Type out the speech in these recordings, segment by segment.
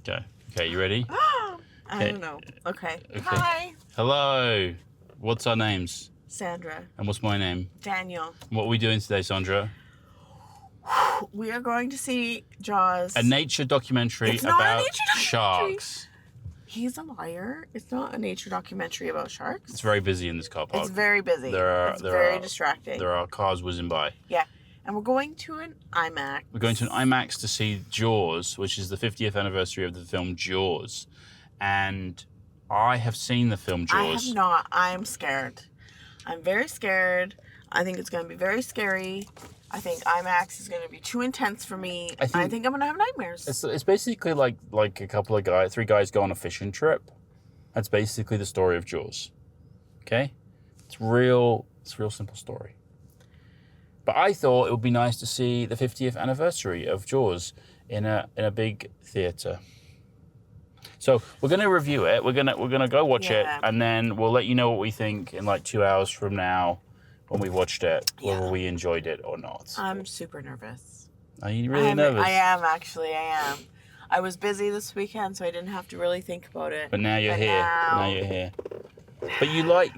Okay. Okay, you ready? I don't know. Okay. Hi. Hello. What's our names? Sandra. And what's my name? Daniel. What are we doing today, Sandra? We are going to see Jaws. A nature documentary about sharks. He's a liar. It's not a nature documentary about sharks. It's very busy in this car park. It's very busy. It's very distracting. There are cars whizzing by. Yeah. And we're going to an IMAX. We're going to an IMAX to see Jaws, which is the 50th anniversary of the film Jaws. And I have seen the film Jaws. I have not. I'm scared. I'm very scared. I think it's going to be very scary. I think IMAX is going to be too intense for me. I think I'm going to have nightmares. It's basically like a couple of guys, 3 guys go on a fishing trip. That's basically the story of Jaws. Okay? It's a real simple story. But I thought it would be nice to see the 50th anniversary of Jaws in a big theater. So we're going to review it. We're gonna go watch it, and then we'll let you know what we think in like 2 hours from now when we watched it, whether we enjoyed it or not. I'm super nervous. Are you really nervous? I am, actually. I am. I was busy this weekend, so I didn't have to really think about it. But now you're here. Now you're here. But you like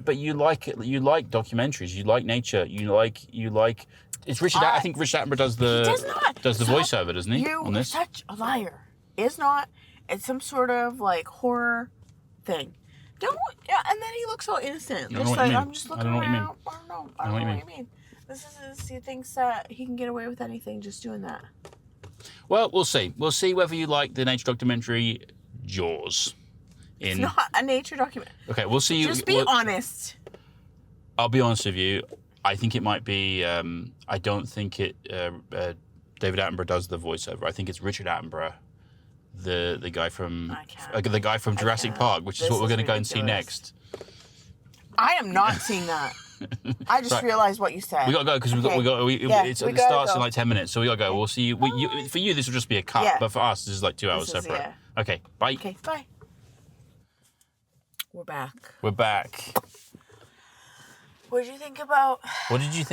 it. You like documentaries. You like nature. You like. It's Richard. I think Richard Attenborough does the voiceover, doesn't he? You are such a liar. It's not. It's some sort of like horror thing. And then he looks so innocent. I'm just looking around. I don't know what you mean. He thinks that he can get away with anything just doing that. Well, we'll see. We'll see whether you like the nature documentary Jaws. It's not a nature documentary. Okay, we'll see. Just be honest. I'll be honest with you. I think it might be. I don't think it. David Attenborough does the voiceover. I think it's Richard Attenborough, the guy from Jurassic Park, which is what we're going to go and see next. I am not seeing that. I just realized what you said. We got to go because it starts in like 10 minutes, so we got to go. We'll see you. For you, this will just be a cut, but for us, this is like 2 hours separate. Okay, bye. Okay, bye. We're back. What did you think about... What did you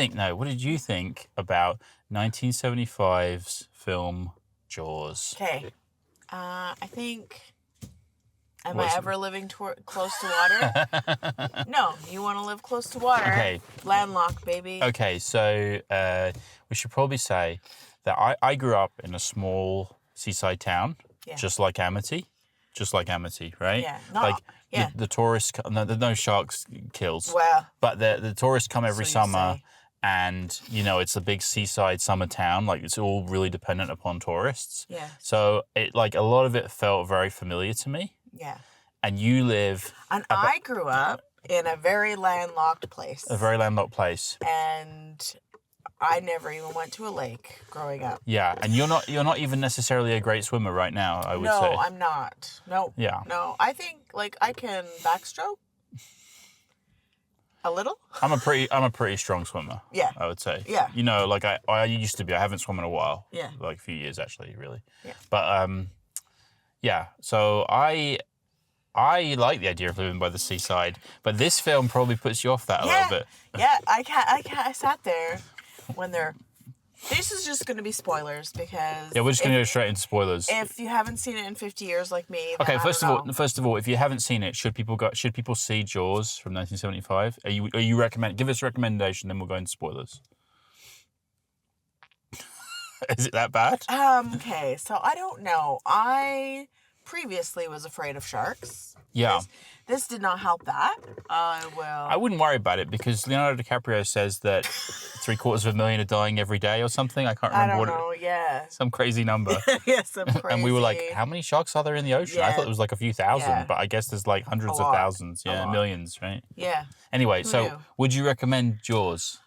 think about 1975's film Jaws? Okay. I think... Am I ever living close to water? No. You want to live close to water. Okay. Landlocked, baby. Okay, so we should probably say that I grew up in a small seaside town, just like Amity. Right? Yeah. The tourists, no sharks kills. Well. But the tourists come every summer, and, it's a big seaside summer town. Like, it's all really dependent upon tourists. Yeah. So, a lot of it felt very familiar to me. Yeah. And you live... And I grew up in a very landlocked place. And... I never even went to a lake growing up. Yeah, and you're not even necessarily a great swimmer right now, I would say. No, I'm not. No. Yeah. No, I think I can backstroke a little. I'm a pretty strong swimmer. Yeah. I would say. Yeah. I used to be. I haven't swum in a while. Yeah. Like a few years actually, really. Yeah. But yeah. So I like the idea of living by the seaside, but this film probably puts you off that a little bit. Yeah. I sat there. This is just going to be spoilers because... Yeah, we're just going to go straight into spoilers. If you haven't seen it in 50 years like me... Okay, first of all, if you haven't seen it, should people see Jaws from 1975? Give us a recommendation, then we'll go into spoilers. Is it that bad? Okay, so I don't know. I previously was afraid of sharks. Yeah. This did not help that. I wouldn't worry about it because Leonardo DiCaprio says that 750,000 are dying every day or something. I can't remember some crazy number. Yeah, some crazy. And we were like, how many sharks are there in the ocean? Yeah. I thought it was like a few thousand, but I guess there's like hundreds of thousands. Yeah, millions, right? Yeah. Anyway, would you recommend Jaws?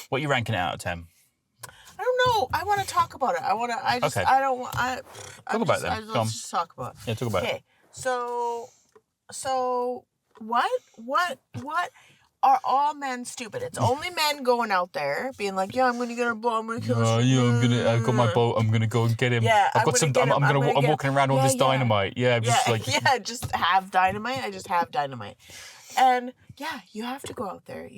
What are you ranking it out of 10? I don't know. I want to talk about it. Let's just talk about it. Yeah, talk about it. Okay. So what are all men stupid? It's only men going out there being like, yeah, I'm going to get a boat, I'm going to kill this. I've got my boat, I'm going to go and get him. Yeah, I'm walking around all this dynamite. Yeah, I'm just like... Yeah, just have dynamite. I just have dynamite. And yeah, you have to go out there.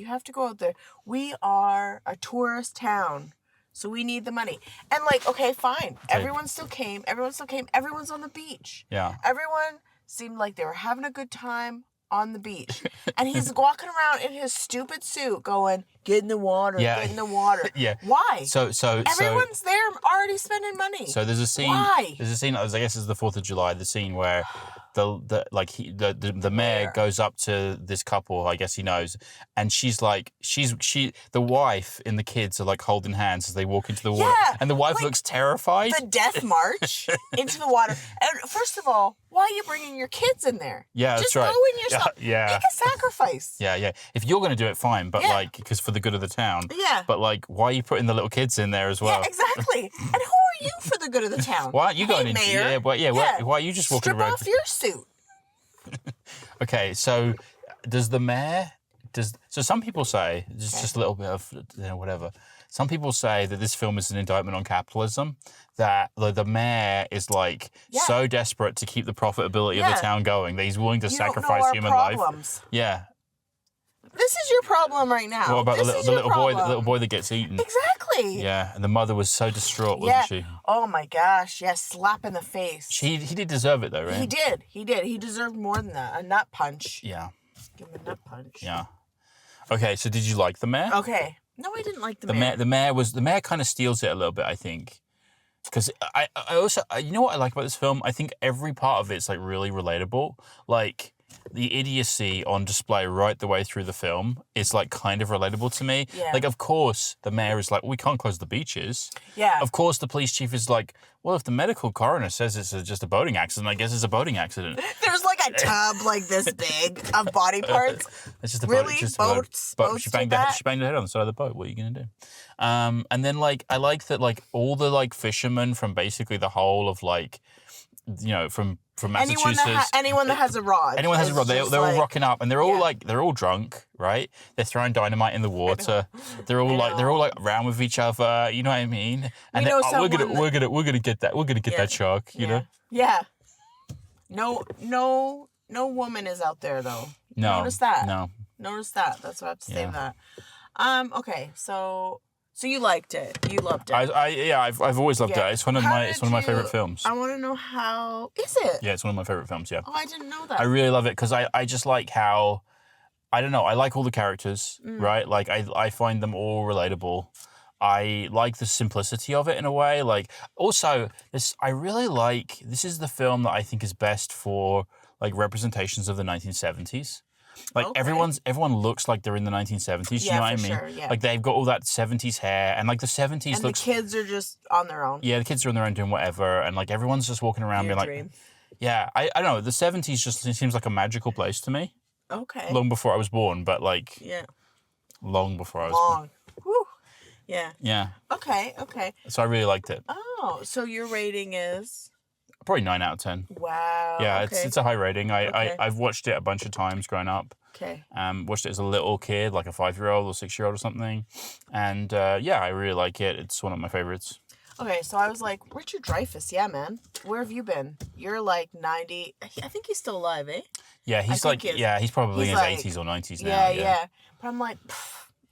We are a tourist town. So we need the money. And like, okay, fine. Everyone still came. Everyone's on the beach. Yeah. Everyone seemed like they were having a good time on the beach. And he's walking around in his stupid suit going, get in the water, get in the water. Yeah. Why? So everyone's there already spending money. So there's a scene. Why? There's a scene, I guess it's the 4th of July, the scene where the mayor goes up to this couple, I guess he knows, and she's like, the wife and the kids are like holding hands as they walk into the water, and the wife looks terrified. The death march into the water. And first of all, why are you bringing your kids in there? Yeah, just that's right. go in yourself. Yeah. Make a sacrifice. Yeah. If you're going to do it, fine, but like, because for the good of the town. Yeah. But like, why are you putting the little kids in there as well? Yeah, exactly. And who are you for the good of the town? Why aren't you going in? Mayor. Yeah, but why are you just walking Strip around? off your suit. Okay, so does the mayor? So some people say just a little bit of whatever. Some people say that this film is an indictment on capitalism. That the mayor is like so desperate to keep the profitability of the town going that he's willing to sacrifice human life. Yeah. This is your problem right now. What about the little boy that gets eaten? Exactly. Yeah, and the mother was so distraught, wasn't she? Oh my gosh, yes, slap in the face. He did deserve it though, right? He did. He deserved more than that. A nut punch. Yeah. Give him a nut punch. Yeah. Okay, so did you like the mayor? Okay. No, I didn't like the mayor. The mayor kind of steals it a little bit, I think. Because I also, you know what I like about this film? I think every part of it's like really relatable. Like the idiocy on display right the way through the film is like kind of relatable to me. Yeah. Like, of course, the mayor is like, we can't close the beaches. Yeah. Of course, the police chief is like, well, if the medical coroner says it's just a boating accident, I guess it's a boating accident. There's like a tub like this big of body parts. It's just a really? boat. It's just Boats? a boat. She banged her head on the side of the boat. What are you going to do? And then like, I like that like all the like fishermen from basically the whole of like, you know, from Massachusetts. Anyone that has a rod. Anyone that has a rod. They're all rocking up, and they're all drunk, right? They're throwing dynamite in the water. They're all like around with each other. You know what I mean? And we're gonna get that shark. You know? Yeah. No woman is out there though. No. Notice that. No. Notice that. That's what I have to say to that. Okay, so you liked it. You loved it. I've always loved it. It's one of my favorite films. I want to know how is it? Yeah, it's one of my favorite films. Yeah. Oh, I didn't know that. I really love it because I just like how, I don't know. I like all the characters, right? Like I find them all relatable. I like the simplicity of it in a way. Like also this is the film that I think is best for like representations of the 1970s. Like everyone looks like they're in the 1970s. You know what I mean? Sure, yeah. Like they've got all that 70s hair, and like the 70s and looks. The kids are just on their own. Yeah, the kids are on their own doing whatever, and like everyone's just walking around being like, yeah, I don't know. The 70s just seems like a magical place to me. Okay. Long before I was born, but like. Yeah. Long before I was born. Whew. Yeah. Yeah. Okay. So I really liked it. Oh, so your rating is? Probably 9 out of 10. Wow. Yeah, it's a high rating. I've watched it a bunch of times growing up. Okay. Watched it as a little kid, like a 5-year-old or 6-year-old or something. And yeah, I really like it. It's one of my favorites. Okay, so I was like, Richard Dreyfuss, yeah, man. Where have you been? You're like 90. I think he's still alive, eh? Yeah, he's probably in his 80s or 90s now. Yeah. But I'm like,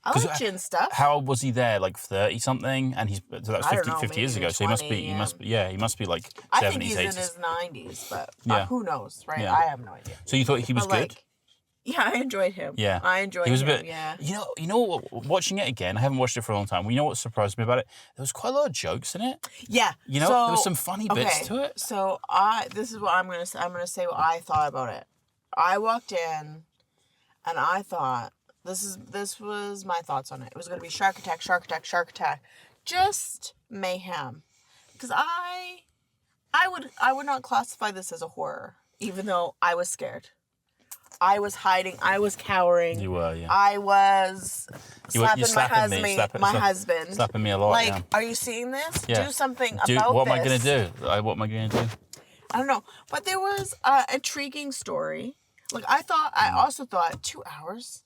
I like gin stuff. How old was he there? Like 30 something, and so that was 50 years ago. 20, so he must be like 70s, 80s. I think he's in his 90s, but who knows, right? Yeah. I have no idea. So you thought he was good? Yeah, I enjoyed him. Yeah, I enjoyed him. He was a bit. Yeah. You know, watching it again, I haven't watched it for a long time. You know what surprised me about it? There was quite a lot of jokes in it. Yeah. You know, there was some funny bits to it. So this is what I'm gonna say. I'm gonna say what I thought about it. I walked in, and I thought. This was my thoughts on it. It was going to be shark attack. Just mayhem. Because I would not classify this as a horror, even though I was scared. I was hiding. I was cowering. You were, yeah. I was slapping my husband. Slapping me a lot, like, are you seeing this? Yeah. Do something about this. What am I going to do? What am I going to do? I don't know. But there was an intriguing story. Like, I also thought 2 hours.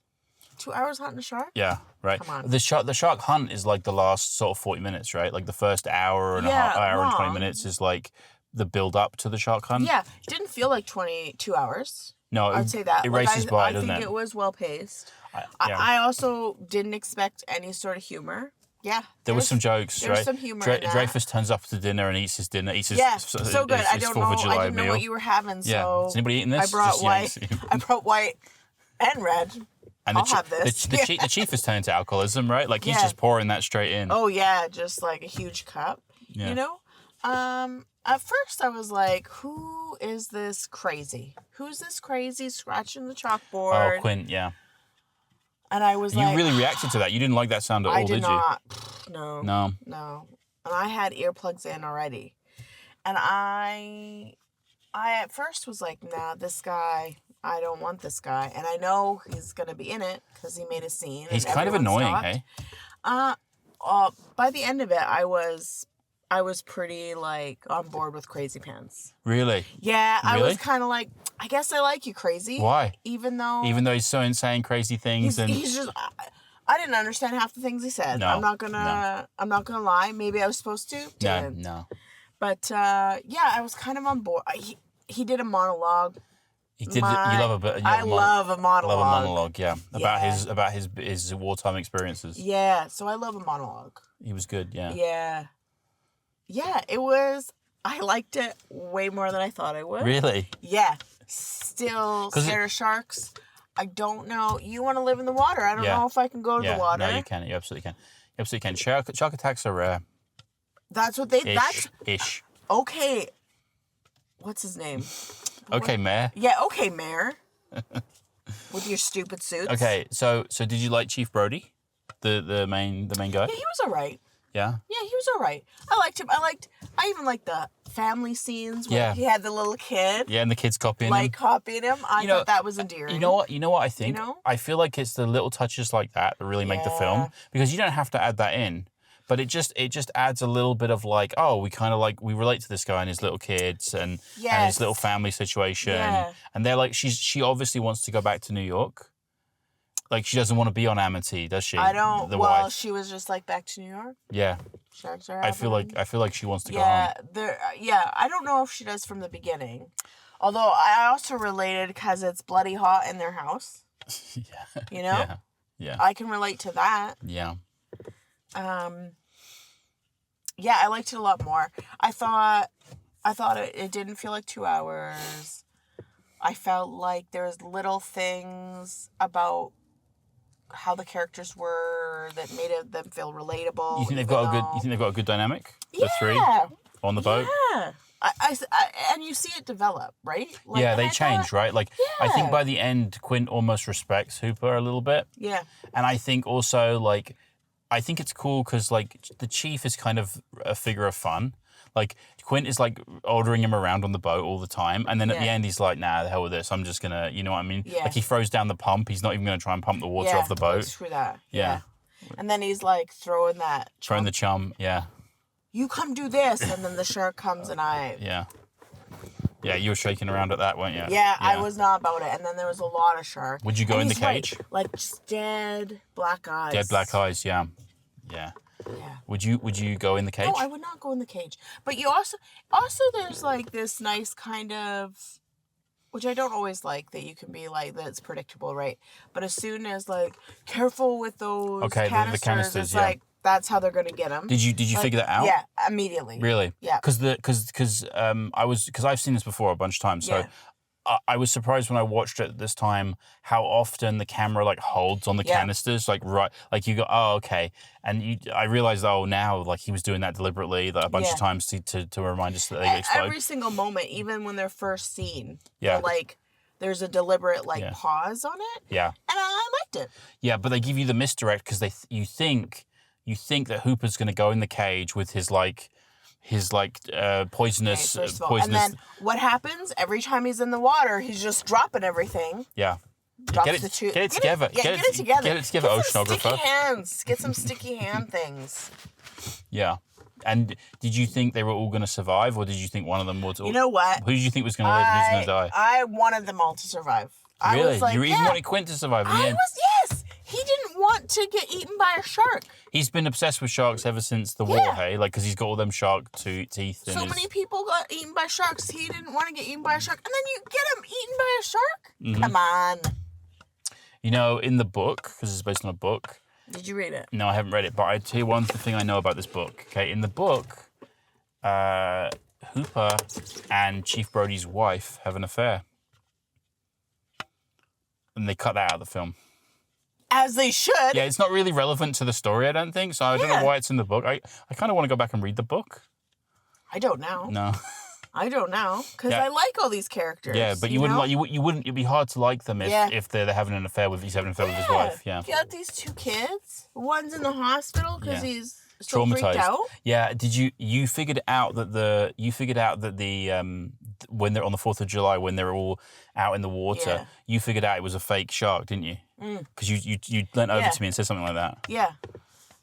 2 hours hunting a shark? Yeah, right. Come on. The shark hunt is like the last sort of 40 minutes, right? Like the first hour and and 20 minutes is like the build up to the shark hunt. Yeah, it didn't feel like 22 hours. No, I'd say that. It races by, doesn't it? I think it was well paced. Yeah. I also didn't expect any sort of humor. Yeah. There was some jokes, there right? was some humor in that. Dreyfus turns up to dinner and eats his dinner. So good. I didn't know what you were having, so... Yeah. Is anybody eating this? I brought white. I brought white and red. And I'll have this. The chief is turning to alcoholism, right? Like, he's just pouring that straight in. Oh, yeah. Just like a huge cup. Yeah. You know? At first I was like, who is this crazy? Who's this crazy scratching the chalkboard? Oh, Quint, yeah. And I was you really reacted to that. You didn't like that sound at all, did you? I did not. No. No. And I had earplugs in already. And I at first was like, nah, this guy, I don't want this guy. And I know he's going to be in it because he made a scene. He's kind of annoying, hey? By the end of it, I was pretty, like, on board with Crazy Pants. Really? Yeah, really? I was kind of like, I guess I like you, Crazy. Why? Even though he's so insane, crazy things, he's just. I didn't understand half the things he said. No, I'm not gonna lie. Maybe I was supposed to. Didn't. No. But yeah, I was kind of on board. He did a monologue. He did. I love a monologue. Love a monologue. Yeah, about his wartime experiences. Yeah, so I love a monologue. He was good. Yeah. Yeah. Yeah, it was. I liked it way more than I thought I would. Really? Yeah. Still scared of sharks. I don't know. You want to live in the water. I don't know if I can go to the water. No, you can. You absolutely can. You absolutely can. Shark attacks are rare. That's what they... Ish. Okay. What's his name? Okay, Mayor. Yeah, okay, Mayor. With your stupid suits. Okay, so did you like Chief Brody? The main guy? Yeah, he was all right. Yeah? Yeah, he was all right. I liked him. I even liked the family scenes where he had the little kid. Yeah, and the kids copying him. Copying him. I thought that was endearing. You know what I think? I feel like it's the little touches like that that really make the film. Because you don't have to add that in. But it just adds a little bit of like, oh, we relate to this guy and his little kids and his little family situation. Yeah. And they're like, she obviously wants to go back to New York. Like, she doesn't want to be on Amity, does she? I don't. The well, wife. she was just like, back to New York. Yeah. Sharks are happening. I feel like she wants to go home. Yeah. I don't know if she does from the beginning. Although I also related because it's bloody hot in their house. Yeah. You know. Yeah. I can relate to that. Yeah. Yeah, I liked it a lot more. I thought it didn't feel like 2 hours. I felt like there was little things about how the characters were that made them feel relatable. You think they've got a good dynamic? The three on the boat. Yeah. And you see it develop, right? Like, yeah, they change, right? Like, I think by the end, Quint almost respects Hooper a little bit. Yeah. And I think also, like, I think it's cool because, like, the chief is kind of a figure of fun. Like, Quint is, like, ordering him around on the boat all the time. And then at the end, he's like, nah, the hell with this. I'm just going to, you know what I mean? Yeah. Like, he throws down the pump. He's not even going to try and pump the water off the boat. Screw that. Yeah. And then he's, like, throwing the chum, yeah. You come do this. And then the shark comes and Yeah. Yeah, you were shaking around at that, weren't you? Yeah, I was not about it. And then there was a lot of shark. Would you go in the cage? Like, just dead black eyes. Dead black eyes, yeah. Yeah. Would you go in the cage? No, I would not go in the cage. But you also there's like this nice kind of, which I don't always like, that you can be like, that's predictable, right? But as soon as like, careful with those canisters, the canisters, it's like, that's how they're gonna get them. Did you figure that out? Yeah, immediately. Really? Yeah. Because I've seen this before a bunch of times. So I was surprised when I watched it this time how often the camera like holds on the canisters, like you go, oh, okay, and I realized now like he was doing that deliberately like, a bunch of times to remind us that they explode. Every single moment, even when they're first seen, like there's a deliberate pause on it. Yeah, and I liked it. Yeah, but they give you the misdirect because you think that Hooper's going to go in the cage with his poisonous. And then what happens every time he's in the water? He's just dropping everything. Yeah. Get it together. Get it together. Get oceanographer. Sticky hands. Get some sticky hand things. Yeah. And did you think they were all going to survive, or did you think one of them would? You know what? Who did you think was going to live? Who's going to die? I wanted them all to survive. Really? I was like, you even wanted Quint to survive in the end? Yes. He didn't want to get eaten by a shark. He's been obsessed with sharks ever since the war, hey? Like, because he's got all them shark teeth. So many people got eaten by sharks. He didn't want to get eaten by a shark. And then you get him eaten by a shark? Mm-hmm. Come on. You know, in the book, because it's based on a book, Did you read it? No, I haven't read it, but I tell you one thing I know about this book. Okay, in the book, Hooper and Chief Brody's wife have an affair, and they cut that out of the film. As they should. Yeah, it's not really relevant to the story, I don't think. So I don't know why it's in the book. I kind of want to go back and read the book. I don't know. No. I don't know, because I like all these characters. Yeah, but you wouldn't like you wouldn't. It'd be hard to like them if they're having an affair with his wife. Yeah. You got these two kids. One's in the hospital because he's so traumatized. freaked out. Yeah. Did you figured out that the when they're on the 4th of July when they're all out in the water, you figured out it was a fake shark, didn't you? Because you leant over to me and said something like that. Yeah.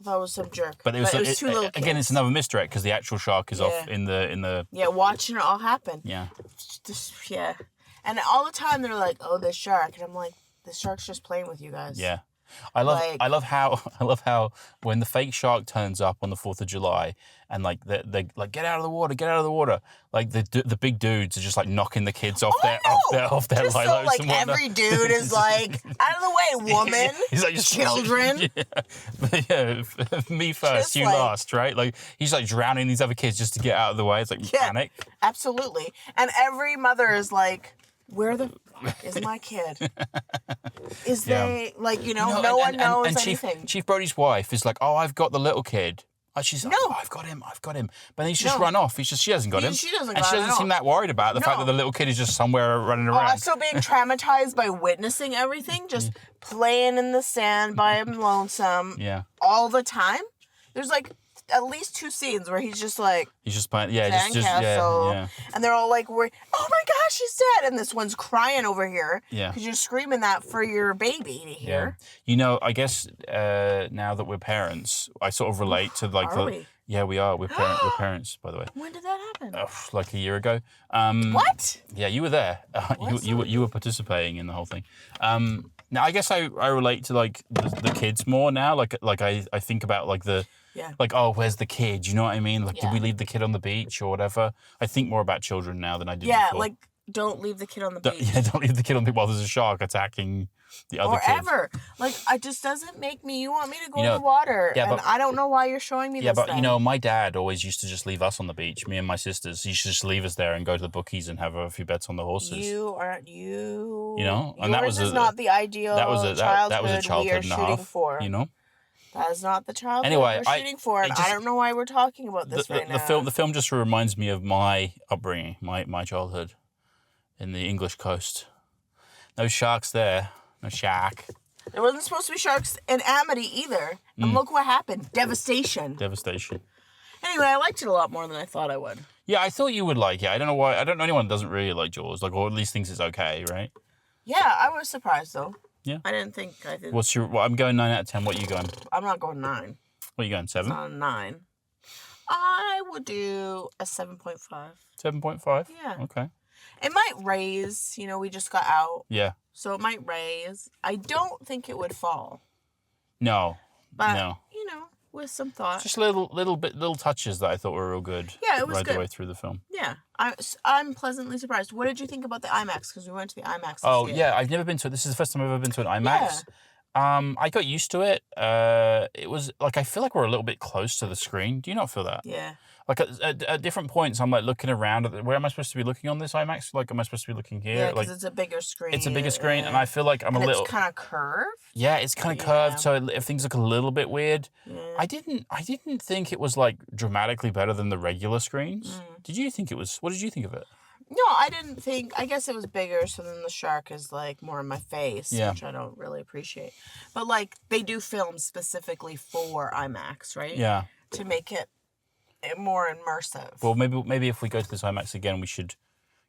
I thought it was some jerk. But it was two little kids. Again, it's another misdirect because the actual shark is off in the. Yeah, watching it all happen. Yeah. Yeah. And all the time they're like, "Oh, this shark," and I'm like, "The shark's just playing with you guys." Yeah. I love how when the fake shark turns up on the 4th of July and like they like get out of the water, like the big dudes are just like knocking the kids off their just lilos so, like, and whatnot. every dude is like out of the way, woman. He's like children. Me first, just you last, right? Like he's like drowning these other kids just to get out of the way. It's like panic. Absolutely, and every mother is like, "Where the fuck is my kid?" Is they like no one knows anything. Chief Brody's wife is like, "Oh, I've got the little kid." She's like, "Oh, I've got him." But he's just run off. She hasn't got him. She doesn't. And she doesn't seem that worried about the fact that the little kid is just somewhere running around. Also being traumatized by witnessing everything, just playing in the sand by him lonesome. Yeah. All the time. There's like at least 2 scenes where he's just like playing, and they're all like, "Oh my gosh, he's dead!" And this one's crying over here, because you're screaming that for your baby to hear. I guess now that we're parents, I sort of relate to like we are. We're parents, by the way. When did that happen? Like a year ago. What? Yeah, you were there. You were participating in the whole thing. Now I guess I relate to like the kids more now. Like I think about like the. Yeah. Like, oh, where's the kid? You know what I mean? Like, did we leave the kid on the beach or whatever? I think more about children now than I did before. Yeah, like, don't leave the kid on the beach. Don't leave the kid on the beach while there's a shark attacking the other kid. Or ever. Like, it just doesn't make me... You want me to go in the water, and I don't know why you're showing me this thing. My dad always used to just leave us on the beach, me and my sisters. He used to just leave us there and go to the bookies and have a few bets on the horses. And that was not the ideal that was a childhood and a half, for. That is not the childhood we're shooting for, and I don't know why we're talking about this right now. The film just reminds me of my upbringing, my childhood in the English coast. No sharks there. No shark. There wasn't supposed to be sharks in Amity either. And look what happened. Devastation. Anyway, I liked it a lot more than I thought I would. Yeah, I thought you would like it. I don't know why. I don't know anyone that doesn't really like Jaws, or at least thinks it's okay, right? Yeah, I was surprised though. Yeah. I didn't think I did. I'm going 9 out of 10. What are you going? I'm not going 9. What are you going, 7? It's not a 9. I would do a 7.5. 7.5? Yeah. Okay. It might raise, we just got out. Yeah. So it might raise. I don't think it would fall. No. But, no. With some thought. Just little touches that I thought were real good. Yeah, it was right good. the way through the film. Yeah. I'm pleasantly surprised. What did you think about the IMAX? Because we went to the IMAX. Oh, yeah. I've never been to it. This is the first time I've ever been to an IMAX. Yeah. I got used to it. It was like, I feel like we're a little bit close to the screen. Do you not feel that? Yeah. Like at different points, I'm like looking around. Where am I supposed to be looking on this IMAX? Like, am I supposed to be looking here? Yeah, because it's a bigger screen. It's a bigger screen, and I feel like I'm a little. It's kind of curved. Yeah, it's kind of curved, so things look a little bit weird. Yeah. I didn't think it was like dramatically better than the regular screens. Did you think it was? What did you think of it? No, I didn't think. I guess it was bigger, so then the shark is like more in my face, which I don't really appreciate. But like they do film specifically for IMAX, right? Yeah. To make it more immersive. Well, maybe if we go to this IMAX again, we should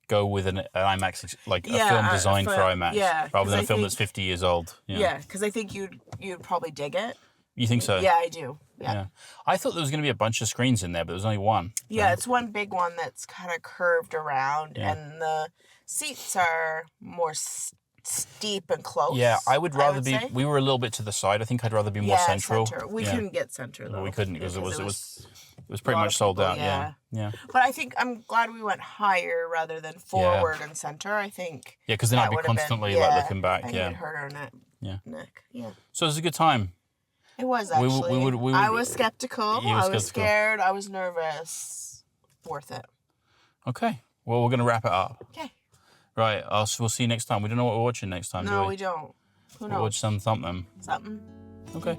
go with an IMAX, like a film designed for IMAX, rather than a film that's 50 years old. Yeah, because I think you'd probably dig it. You think so? Yeah, I do. Yeah. I thought there was going to be a bunch of screens in there, but there's only one. Yeah, it's one big one that's kind of curved around, and the seats are more steep and close. Yeah, I would rather be. We were a little bit to the side. I think I'd rather be more central. Center. We couldn't get center though. Well, we couldn't because it was pretty much sold out. Yeah. But I think I'm glad we went higher rather than forward and center. I think. Yeah, because then I'd be constantly like looking back. I think it hurt our neck. Yeah. So it was a good time. It was actually. I was skeptical. I was scared. I was nervous. Worth it. Okay. Well, we're going to wrap it up. Okay. Right. We'll see you next time. We don't know what we're watching next time, do we? No, we don't. Who knows? We'll watch something. Something. Okay.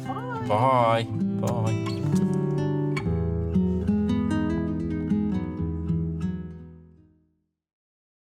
Bye. Bye. Bye.